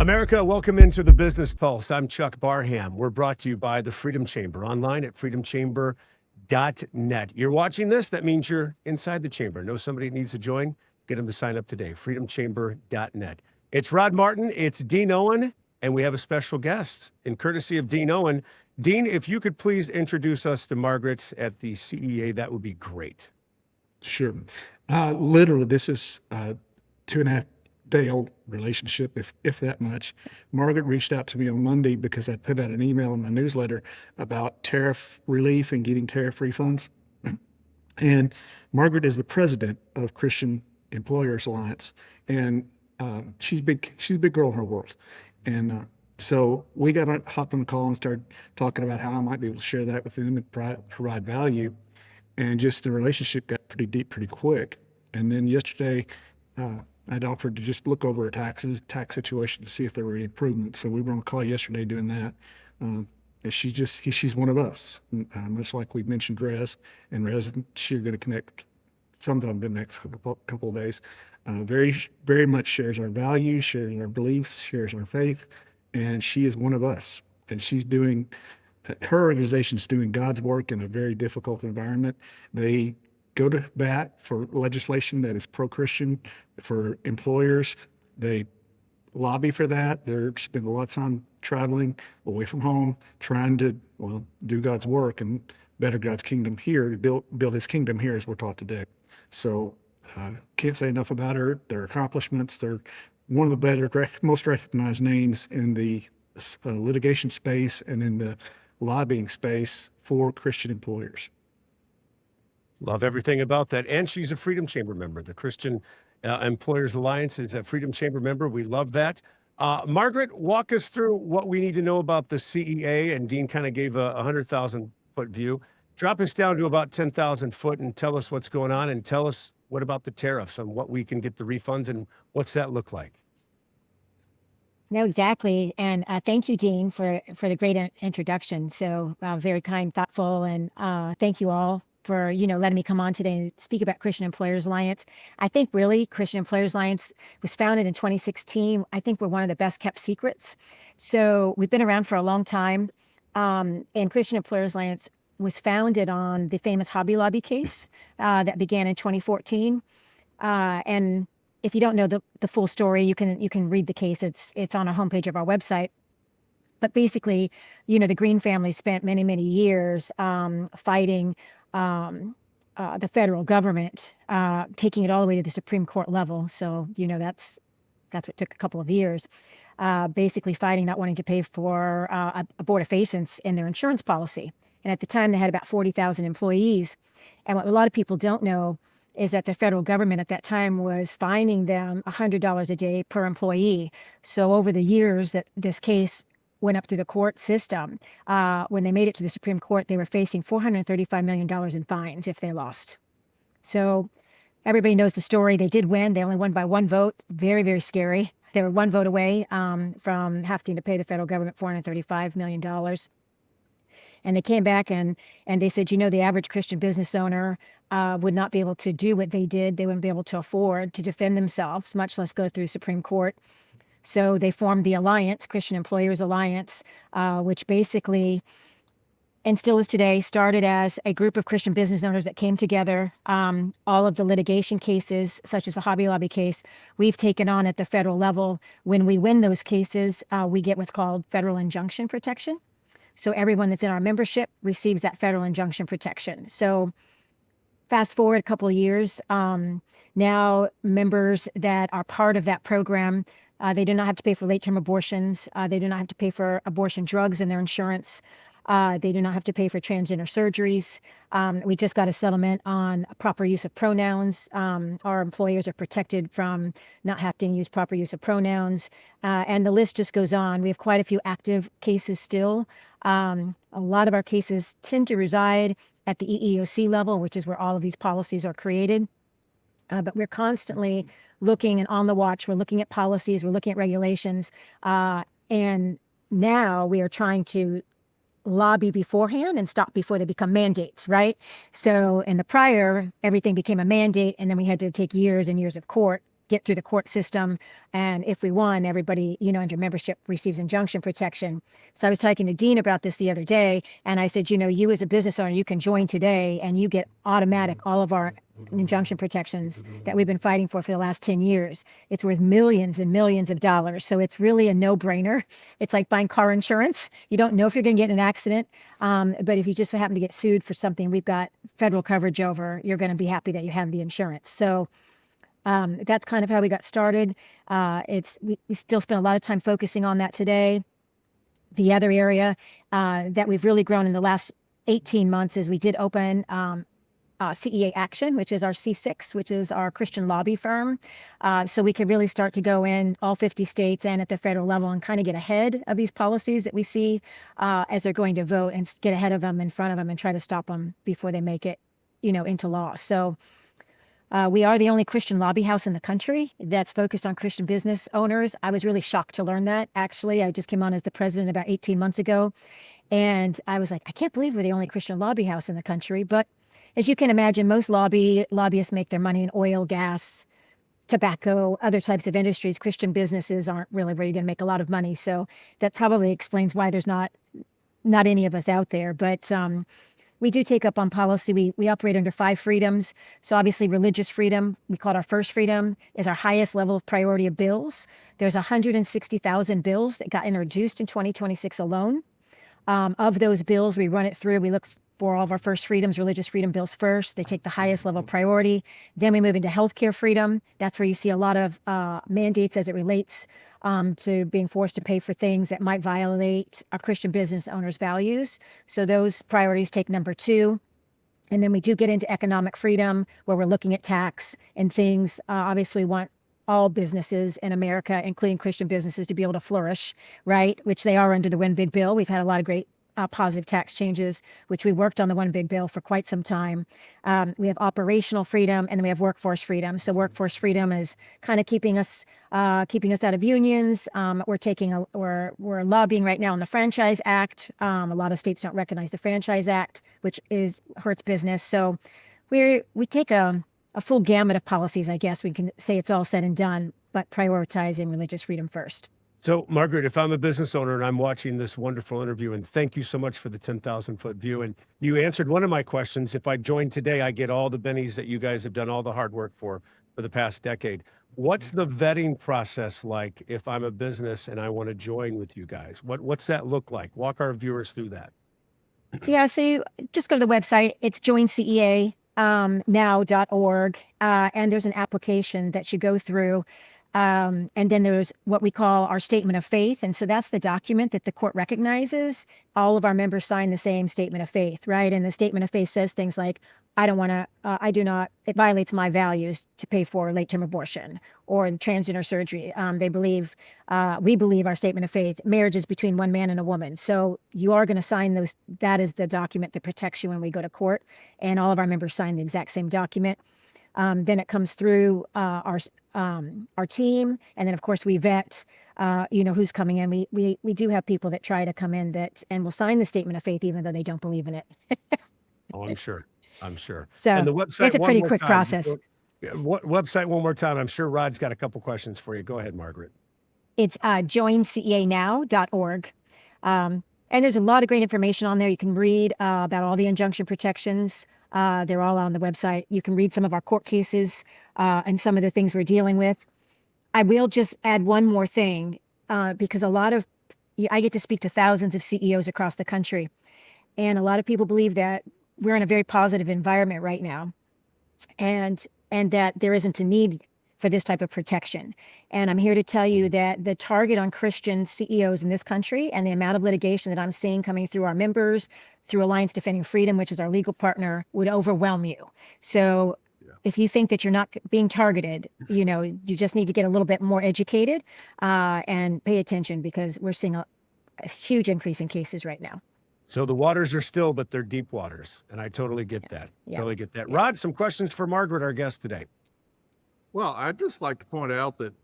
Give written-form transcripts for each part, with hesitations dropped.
America, welcome into the Business Pulse. I'm Chuck Barham. We're brought to you by the Freedom Chamber, online at freedomchamber.net. You're watching this, that means you're inside the chamber. Know somebody needs to join? Get them to sign up today, freedomchamber.net. It's Rod Martin, it's Dean Owen, and we have a special guest in courtesy of Dean Owen. Dean, if you could please introduce us to Margaret at the CEA, that would be great. Sure. Literally, this is a 2.5-day-old relationship, if that much. Margaret reached out to me on Monday because I put out an email in my newsletter about tariff relief and getting tariff refunds. And Margaret is the president of Christian Employers Alliance, and she's a big girl in her world. And so we hopped on the call and started talking about how I might be able to share that with them and provide value. And just the relationship got pretty deep pretty quick. And then yesterday, I'd offered to just look over her tax situation to see if there were any improvements. So we were on a call yesterday doing that. And she's one of us, much like we mentioned Rez. And Rez and she are going to connect sometime in the next couple of days. Very, very much shares our values, shares our beliefs, shares our faith. And she is one of us. And her organization's doing God's work in a very difficult environment. They go to bat for legislation that is pro-Christian for employers. They lobby for that. They spend a lot of time traveling away from home, trying to, do God's work and better God's kingdom here, build his kingdom here as we're taught today. So can't say enough about her, their accomplishments. They're one of the most recognized names in the litigation space and in the lobbying space for Christian employers. Love everything about that. And she's a Freedom Chamber member. The Christian Employers Alliance is a Freedom Chamber member. We love that. Margaret, walk us through what we need to know about the CEA. And Dean kind of gave a 100,000-foot view. Drop us down to about 10,000 foot and tell us what's going on, and tell us what about the tariffs and what we can get the refunds and what's that look like? No, exactly. And thank you, Dean, for the great introduction. So very kind, thoughtful, and thank you all for, letting me come on today and speak about Christian Employers Alliance. I think really Christian Employers Alliance was founded in 2016. I think we're one of the best kept secrets. So we've been around for a long time. And Christian Employers Alliance was founded on the famous Hobby Lobby case that began in 2014. And if you don't know the full story, you can read the case. It's on our homepage of our website. But basically, the Green family spent many, many years fighting the federal government, taking it all the way to the Supreme Court level. So, that's what took a couple of years. Basically fighting, not wanting to pay for abortifacients in their insurance policy. And at the time, they had about 40,000 employees. And what a lot of people don't know is that the federal government at that time was fining them $100 a day per employee. So over the years that this case went up through the court system, when they made it to the Supreme Court, they were facing $435 million in fines if they lost. So everybody knows the story. They did win. They only won by one vote. Very, very scary. They were one vote away from having to pay the federal government $435 million. And they came back and they said, the average Christian business owner would not be able to do what they did. They wouldn't be able to afford to defend themselves, much less go through Supreme Court. So they formed the Alliance, Christian Employers Alliance, which basically, and still is today, started as a group of Christian business owners that came together. All of the litigation cases, such as the Hobby Lobby case, we've taken on at the federal level. When we win those cases, we get what's called federal injunction protection. So everyone that's in our membership receives that federal injunction protection. So fast forward a couple of years, now members that are part of that program, they do not have to pay for late-term abortions. They do not have to pay for abortion drugs in their insurance. They do not have to pay for transgender surgeries. We just got a settlement on proper use of pronouns. Our employers are protected from not having to use proper use of pronouns. And the list just goes on. We have quite a few active cases still. A lot of our cases tend to reside at the EEOC level, which is where all of these policies are created. But we're constantly looking and on the watch. We're looking at policies. We're looking at regulations. And now we are trying to lobby beforehand and stop before they become mandates, right? So in the prior, everything became a mandate, and then we had to take years and years of court get through the court system. And if we won, everybody, under membership receives injunction protection. So I was talking to Dean about this the other day, and I said, you as a business owner, you can join today and you get automatic all of our injunction protections that we've been fighting for the last 10 years. It's worth millions and millions of dollars. So it's really a no-brainer. It's like buying car insurance. You don't know if you're going to get in an accident, but if you just happen to get sued for something we've got federal coverage over, you're going to be happy that you have the insurance. So that's kind of how we got started. We still spend a lot of time focusing on that today. The other area that we've really grown in the last 18 months is we did open CEA Action, which is our C6, which is our Christian lobby firm. So we could really start to go in all 50 states and at the federal level and kind of get ahead of these policies that we see as they're going to vote, and get ahead of them, in front of them, and try to stop them before they make it, into law. So we are the only Christian lobby house in the country that's focused on Christian business owners. I was really shocked to learn that, actually. I just came on as the president about 18 months ago. And I was like, I can't believe we're the only Christian lobby house in the country. But as you can imagine, most lobbyists make their money in oil, gas, tobacco, other types of industries. Christian businesses aren't really where you're going to make a lot of money. So that probably explains why there's not any of us out there. But we do take up on policy. We operate under 5 freedoms. So obviously religious freedom, we call it our first freedom, is our highest level of priority of bills. There's 160,000 bills that got introduced in 2026 alone. Of those bills, we run it through. We look for all of our first freedoms, religious freedom bills first. They take the highest level of priority. Then we move into healthcare freedom. That's where you see a lot of mandates as it relates to being forced to pay for things that might violate our Christian business owners' values. So those priorities take number 2. And then we do get into economic freedom, where we're looking at tax and things. Obviously, we want all businesses in America, including Christian businesses, to be able to flourish, right? Which they are under the One Big Bill. We've had a lot of great positive tax changes, which we worked on the One Big Bill for quite some time. We have operational freedom, and then we have workforce freedom. So workforce freedom is kind of keeping us out of unions. We're lobbying right now on the Franchise Act. A lot of states don't recognize the Franchise Act, which hurts business. So we take a full gamut of policies, I guess. We can say it's all said and done, but prioritizing religious freedom first. So, Margaret, if I'm a business owner and I'm watching this wonderful interview, and thank you so much for the 10,000-foot view, and you answered one of my questions. If I join today, I get all the bennies that you guys have done all the hard work for the past decade. What's the vetting process like if I'm a business and I want to join with you guys? What's that look like? Walk our viewers through that. Yeah, so you just go to the website. It's joinceanow.org, and there's an application that you go through. And then there's what we call our statement of faith. And so that's the document that the court recognizes. All of our members sign the same statement of faith, right? And the statement of faith says things like, it violates my values to pay for late-term abortion or transgender surgery. We believe our statement of faith, marriage is between one man and a woman. So you are going to sign those. That is the document that protects you when we go to court. And all of our members sign the exact same document. Then it comes through our team, and then of course we vet, who's coming in. We do have people that try to come in and will sign the statement of faith even though they don't believe in it. Oh, I'm sure. So And the website, it's a pretty quick process. What website one more time? I'm sure Rod's got a couple questions for you. Go ahead, Margaret. It's joinceanow.org. And there's a lot of great information on there. You can read about all the injunction protections. They're all on the website. You can read some of our court cases and some of the things we're dealing with. I will just add one more thing because I get to speak to thousands of CEOs across the country. And a lot of people believe that we're in a very positive environment right now and that there isn't a need for this type of protection. And I'm here to tell you that the target on Christian CEOs in this country and the amount of litigation that I'm seeing coming through our members, through Alliance Defending Freedom, which is our legal partner, would overwhelm you. So if you think that you're not being targeted, you just need to get a little bit more educated and pay attention because we're seeing a huge increase in cases right now. So the waters are still, but they're deep waters. And I totally get that. Yeah. Totally get that. Rod, some questions for Margaret, our guest today. Well, I'd just like to point out that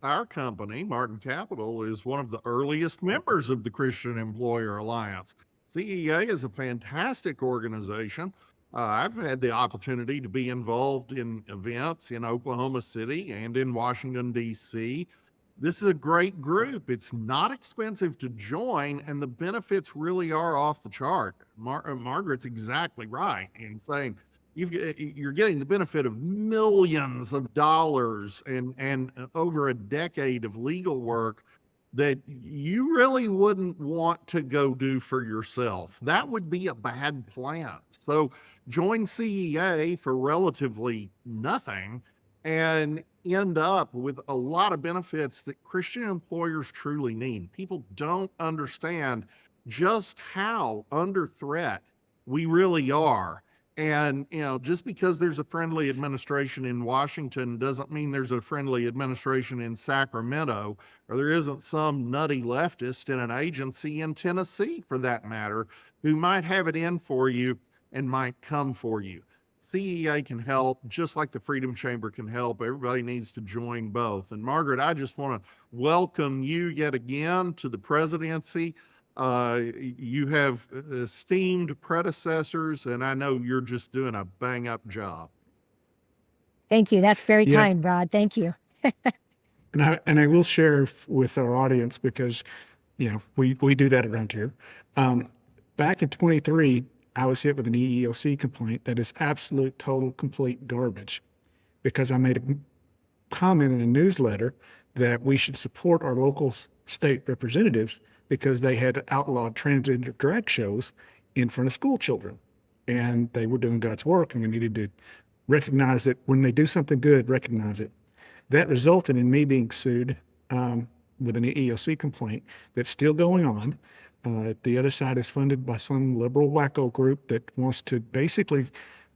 our company, Martin Capital, is one of the earliest members of the Christian Employer Alliance. CEA is a fantastic organization. I've had the opportunity to be involved in events in Oklahoma City and in Washington, D.C. This is a great group. It's not expensive to join, and the benefits really are off the chart. Margaret's exactly right in saying you're getting the benefit of millions of dollars and over a decade of legal work that you really wouldn't want to go do for yourself. That would be a bad plan. So join CEA for relatively nothing and end up with a lot of benefits that Christian employers truly need. People don't understand just how under threat we really are. And, just because there's a friendly administration in Washington doesn't mean there's a friendly administration in Sacramento, or there isn't some nutty leftist in an agency in Tennessee, for that matter, who might have it in for you and might come for you. CEA can help, just like the Freedom Chamber can help. Everybody needs to join both. And Margaret, I just want to welcome you yet again to the presidency. You have esteemed predecessors, and I know you're just doing a bang up job. Thank you. That's very Yeah. kind, Rod. Thank you. And I will share with our audience because, we do that around here. Back in 23, I was hit with an EEOC complaint that is absolute, total, complete garbage because I made a comment in a newsletter that we should support our local state representatives because they had outlawed transgender drag shows in front of school children. And they were doing God's work, and we needed to recognize that when they do something good, recognize it. That resulted in me being sued with an EEOC complaint that's still going on. The other side is funded by some liberal wacko group that wants to basically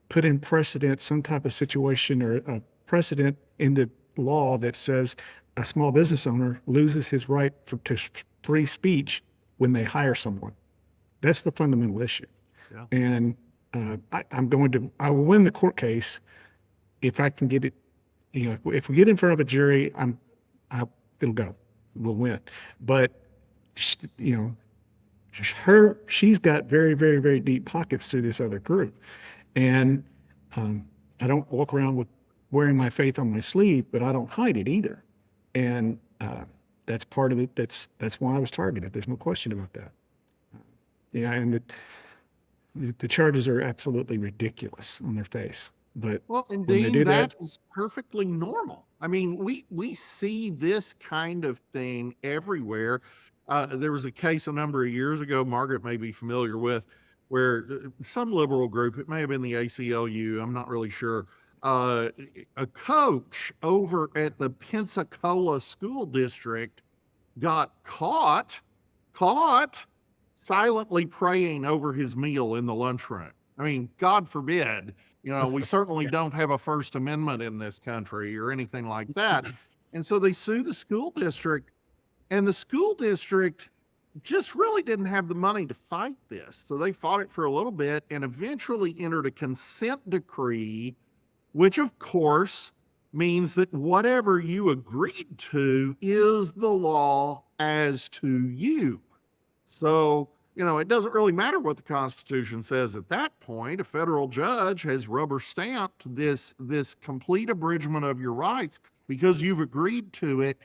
put in precedent, some type of situation or a precedent in the law that says a small business owner loses his right to free speech when they hire someone. That's the fundamental issue. Yeah. And I will win the court case if I can get it. If we get in front of a jury, it'll go. We'll win. But she's got very, very, very deep pockets to this other group, and I don't walk around with wearing my faith on my sleeve, but I don't hide it either. And that's part of it. That's why I was targeted. There's no question about that. And the charges are absolutely ridiculous on their face. But Well, and when they Dean, do that that, is perfectly normal. I mean, we see this kind of thing everywhere. There was a case a number of years ago, Margaret may be familiar with, where some liberal group, it may have been the ACLU, I'm not really sure, a coach over at the Pensacola School District got caught silently praying over his meal in the lunchroom. I mean, God forbid, we certainly don't have a First Amendment in this country or anything like that. And so they sue the school district, and the school district just really didn't have the money to fight this. So they fought it for a little bit and eventually entered a consent decree, which of course means that whatever you agreed to is the law as to you. So, it doesn't really matter what the Constitution says at that point. A federal judge has rubber stamped this complete abridgment of your rights because you've agreed to it.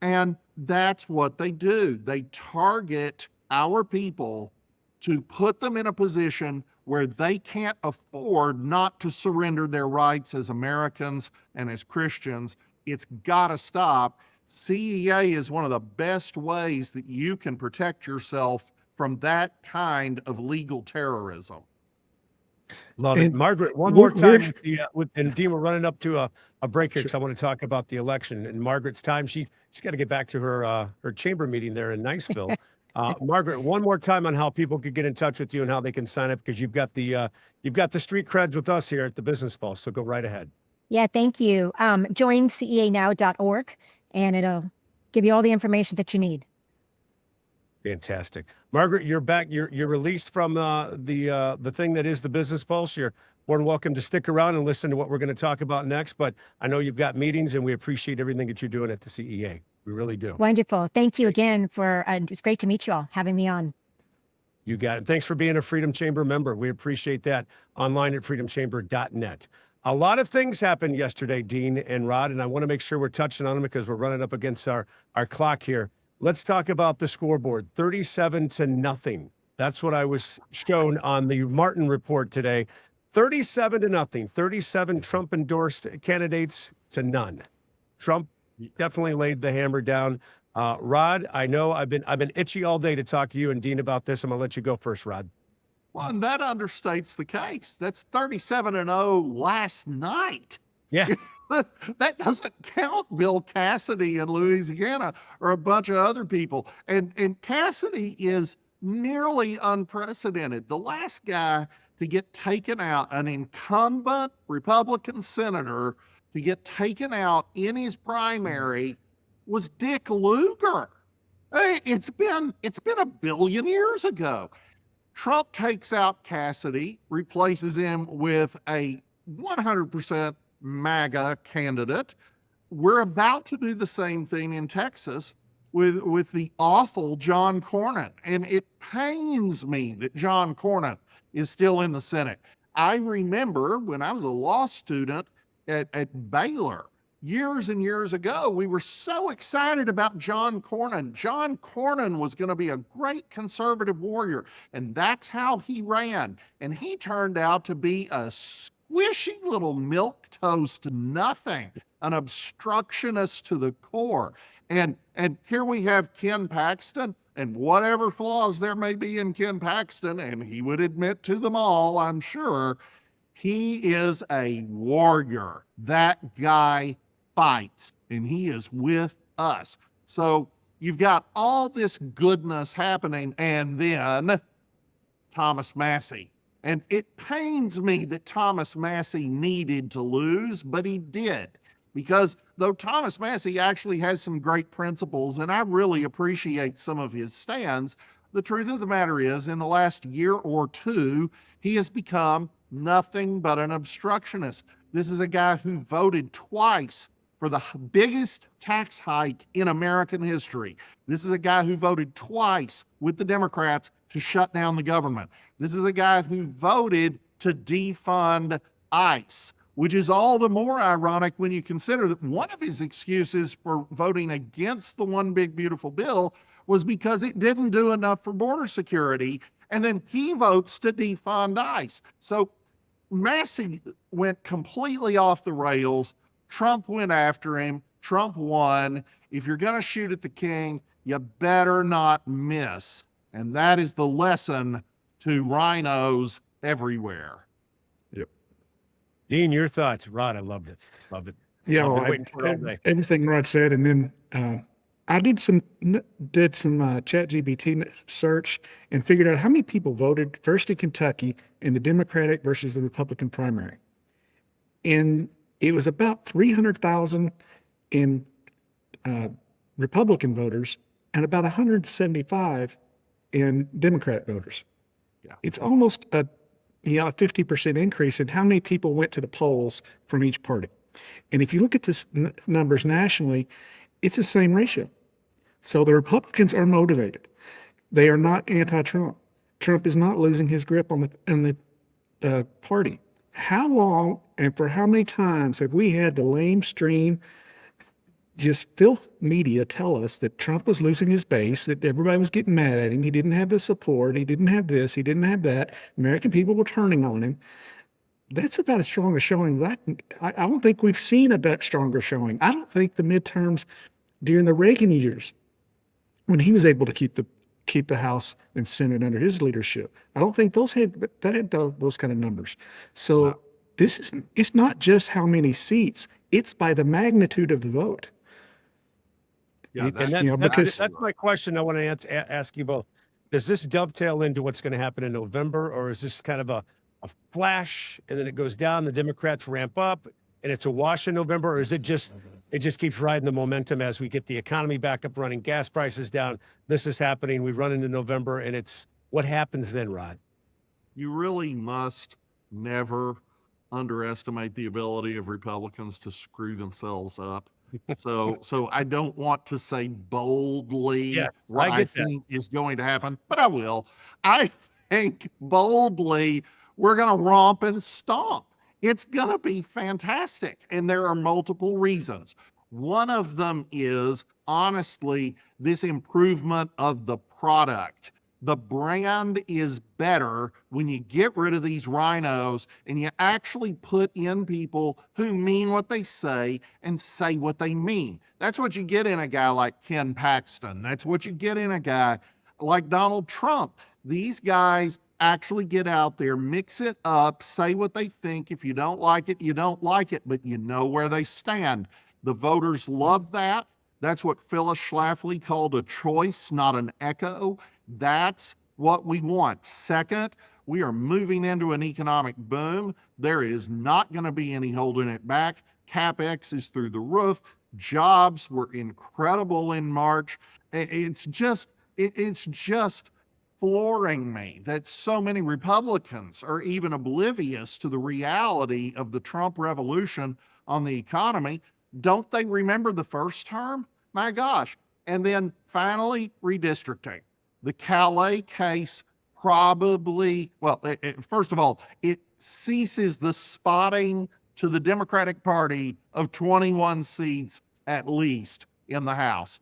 And that's what they do. They target our people to put them in a position where they can't afford not to surrender their rights as Americans and as Christians. It's got to stop. CEA is one of the best ways that you can protect yourself from that kind of legal terrorism. Love it. And Margaret, one we're- more time we're- and Dean, we're running up to a break here because I want to talk about the election. And Margaret's time, she's got to get back to her chamber meeting there in Niceville. Margaret, one more time on how people could get in touch with you and how they can sign up, because you've got the street creds with us here at the Business Pulse. So go right ahead. Yeah, thank you. Join ceanow.org, and it'll give you all the information that you need. Fantastic. Margaret, you're back. You're released from the thing that is the Business Pulse. You're more than welcome to stick around and listen to what we're going to talk about next. But I know you've got meetings, and we appreciate everything that you're doing at the CEA. We really do. Wonderful. Thank you again for, it was great to meet you all, having me on. You got it. Thanks for being a Freedom Chamber member. We appreciate that. Online at freedomchamber.net. A lot of things happened yesterday, Dean and Rod, and I want to make sure we're touching on them because we're running up against our clock here. Let's talk about the scoreboard, 37-0. That's what I was shown on the Martin report today. 37-0. 37 Trump-endorsed candidates to none. Trump definitely laid the hammer down. Rod, I know I've been itchy all day to talk to you and Dean about this. I'm gonna let you go first, Rod. Well, and that understates the case. That's 37-0 last night. Yeah. That doesn't count Bill Cassidy in Louisiana or a bunch of other people. And Cassidy is nearly unprecedented. The last guy to get taken out, an incumbent Republican senator to get taken out in his primary, was Dick Lugar. Hey, it's been a billion years ago. Trump takes out Cassidy, replaces him with a 100% MAGA candidate. We're about to do the same thing in Texas with the awful John Cornyn. And it pains me that John Cornyn is still in the Senate. I remember when I was a law student at Baylor years and years ago, we were so excited about John Cornyn. John Cornyn was going to be a great conservative warrior, and that's how he ran. And he turned out to be a squishy little milquetoast nothing, an obstructionist to the core. And here we have Ken Paxton, and whatever flaws there may be in Ken Paxton, and he would admit to them all, I'm sure, he is a warrior. That guy fights, and he is with us. So you've got all this goodness happening, and then Thomas Massie. And it pains me that Thomas Massie needed to lose, but he did. Because though Thomas Massie actually has some great principles, and I really appreciate some of his stands, the truth of the matter is, in the last year or two, he has become nothing but an obstructionist. This is a guy who voted twice for the biggest tax hike in American history. This is a guy who voted twice with the Democrats to shut down the government. This is a guy who voted to defund ICE, which is all the more ironic when you consider that one of his excuses for voting against the one big beautiful bill was because it didn't do enough for border security. And then he votes to defund ICE. So Massie went completely off the rails. Trump went after him. Trump won. If you're going to shoot at the king, you better not miss. And that is the lesson to rhinos everywhere. Dean, your thoughts. Rod, I loved it. Loved it. Yeah, I've been well, waiting for it all day. everything Rod said, and then I did some ChatGPT search and figured out how many people voted first in Kentucky in the Democratic versus the Republican primary, and it was about 300,000 in Republican voters and about 175 in Democrat voters. Yeah. It's almost a 50% increase in how many people went to the polls from each party. And if you look at this numbers nationally, it's the same ratio. So the Republicans are motivated. They are not anti-Trump. Trump is not losing his grip on the party. How long and for how many times have we had the lamestream, just filth media tell us that Trump was losing his base, that everybody was getting mad at him, he didn't have the support, he didn't have this, he didn't have that, American people were turning on him. That's about as strong a showing that I don't think we've seen a bit stronger showing. I don't think the midterms during the Reagan years, when he was able to keep the House and Senate under his leadership, I don't think those had those kind of numbers. So it's not just how many seats, it's by the magnitude of the vote. Yeah, And because that's my question I want to ask you both. Does this dovetail into what's going to happen in November, or is this kind of a flash and then it goes down, the Democrats ramp up and it's a wash in November, or is it just keeps riding the momentum as we get the economy back up running, gas prices down, this is happening, we run into November, and it's what happens then, Rod? You really must never underestimate the ability of Republicans to screw themselves up. So I don't want to say boldly Yes, what I I get that. think is going to happen, but I will. I think boldly we're going to romp and stomp. It's going to be fantastic. And there are multiple reasons. One of them is honestly this improvement of the product. The brand is better when you get rid of these rhinos and you actually put in people who mean what they say and say what they mean. That's what you get in a guy like Ken Paxton. That's what you get in a guy like Donald Trump. These guys actually get out there, mix it up, say what they think. If you don't like it, you don't like it, but you know where they stand. The voters love that. That's what Phyllis Schlafly called a choice, not an echo. That's what we want. Second, we are moving into an economic boom. There is not going to be any holding it back. CapEx is through the roof. Jobs were incredible in March. It's just flooring me that so many Republicans are even oblivious to the reality of the Trump revolution on the economy. Don't they remember the first term? My gosh. And then finally, redistricting. The Calais case probably, well, first of all, it ceases the spotting to the Democratic Party of 21 seats at least in the House.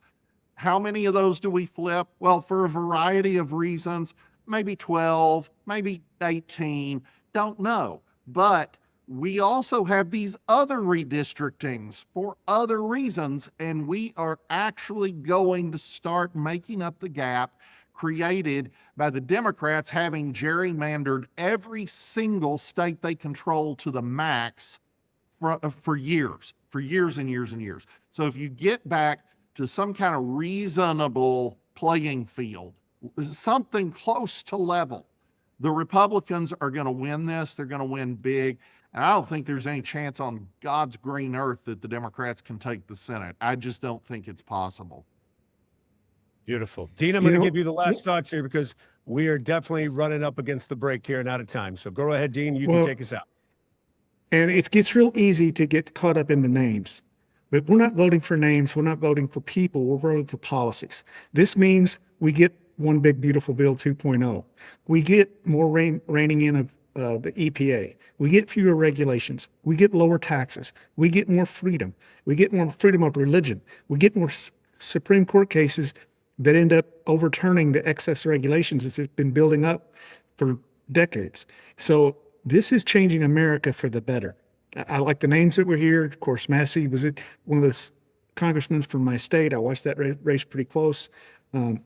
How many of those do we flip? Well, for a variety of reasons, maybe 12, maybe 18, don't know. But we also have these other redistrictings for other reasons, and we are actually going to start making up the gap created by the Democrats having gerrymandered every single state they control to the max for years and years and years. So if you get back to some kind of reasonable playing field, something close to level, the Republicans are going to win this. They're going to win big. And I don't think there's any chance on God's green earth that the Democrats can take the Senate. I just don't think it's possible. Beautiful. Dean, I'm You going to know, give you the last thoughts here because we are definitely running up against the break here and out of time. So go ahead, Dean. You can Well, take us out. and it gets real easy to get caught up in the names. But we're not voting for names. We're not voting for people. We're voting for policies. This means we get one big beautiful bill 2.0. We get more reining in of the EPA. We get fewer regulations. We get lower taxes. We get more freedom. We get more freedom of religion. We get more Supreme Court cases that end up overturning the excess regulations that's been building up for decades. So this is changing America for the better. I like the names that were here. Of course, Massey was one of the congressmen from my state. I watched that race pretty close. The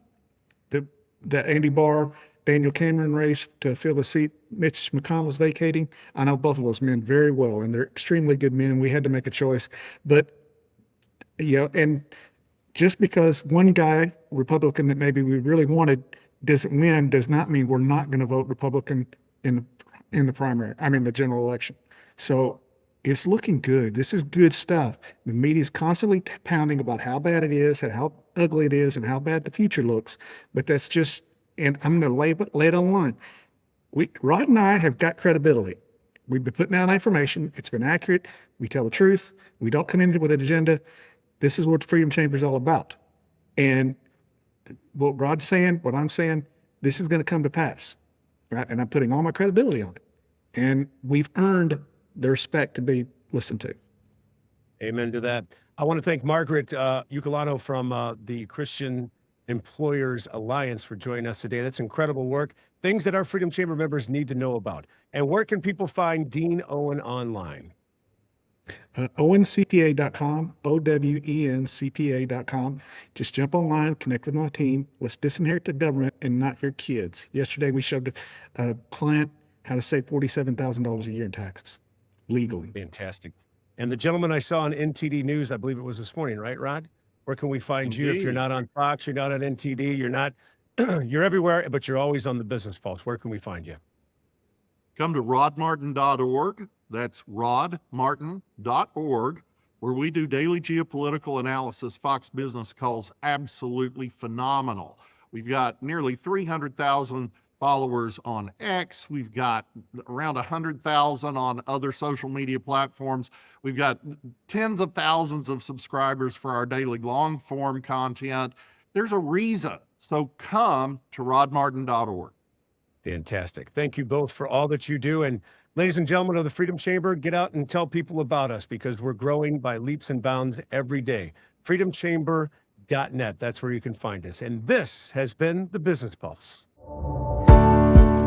Andy Barr, Daniel Cameron race to fill the seat Mitch McConnell's vacating. I know both of those men very well, and they're extremely good men. We had to make a choice. But, and just because one guy, Republican that maybe we really wanted, doesn't win, does not mean we're not going to vote Republican in the primary. I mean, the general election. So it's looking good. This is good stuff. The media is constantly pounding about how bad it is, and how ugly it is, and how bad the future looks. But that's just, and I'm going to lay it on one. Rod and I have got credibility. We've been putting out information. It's been accurate. We tell the truth. We don't come in with an agenda. This is what the Freedom Chamber is all about. And what Rod's saying, what I'm saying, this is going to come to pass, right? And I'm putting all my credibility on it. And we've earned the respect to be listened to. Amen to that. I want to thank Margaret Ucolano from the Christian Employers Alliance for joining us today. That's incredible work. Things that our Freedom Chamber members need to know about. And where can people find Dean Owen online? OwenCPA.com, OWENCPA.com. Just jump online, connect with my team. Let's disinherit the government and not your kids. Yesterday, we showed a client how to save $47,000 a year in taxes legally. Fantastic. And the gentleman I saw on NTD News, I believe it was this morning, right, Rod? Where can we find you if you're not on Fox, you're not on NTD, you're not, you're everywhere, but you're always on the Business Pulse. Where can we find you? Come to rodmartin.org. That's rodmartin.org, where we do daily geopolitical analysis. Fox Business calls absolutely phenomenal. We've got nearly 300,000 followers on X. We've got around 100,000 on other social media platforms. We've got tens of thousands of subscribers for our daily long form content. There's a reason. So come to rodmartin.org. Fantastic. Thank you both for all that you do. And ladies and gentlemen of the Freedom Chamber, get out and tell people about us because we're growing by leaps and bounds every day. freedomchamber.net. That's where you can find us. And this has been the Business Pulse.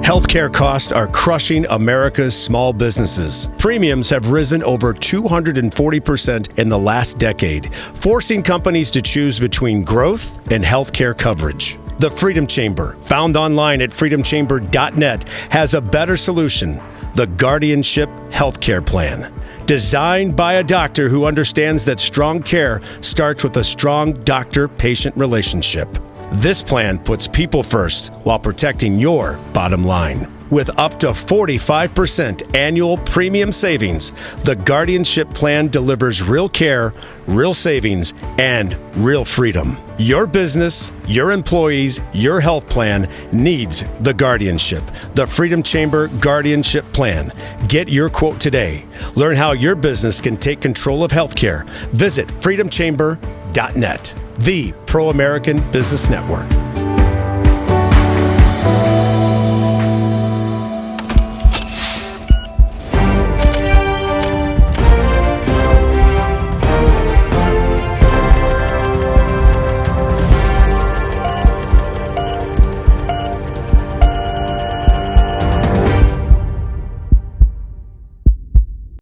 Healthcare costs are crushing America's small businesses. Premiums have risen over 240% in the last decade, forcing companies to choose between growth and healthcare coverage. The Freedom Chamber, found online at freedomchamber.net, has a better solution: the Guardianship Healthcare Plan. Designed by a doctor who understands that strong care starts with a strong doctor-patient relationship. This plan puts people first while protecting your bottom line. With up to 45% annual premium savings, the Guardianship Plan delivers real care, real savings, and real freedom. Your business, your employees, your health plan needs the Guardianship. The Freedom Chamber Guardianship Plan. Get your quote today. Learn how your business can take control of healthcare. Visit freedomchamber.net, the pro-American business network.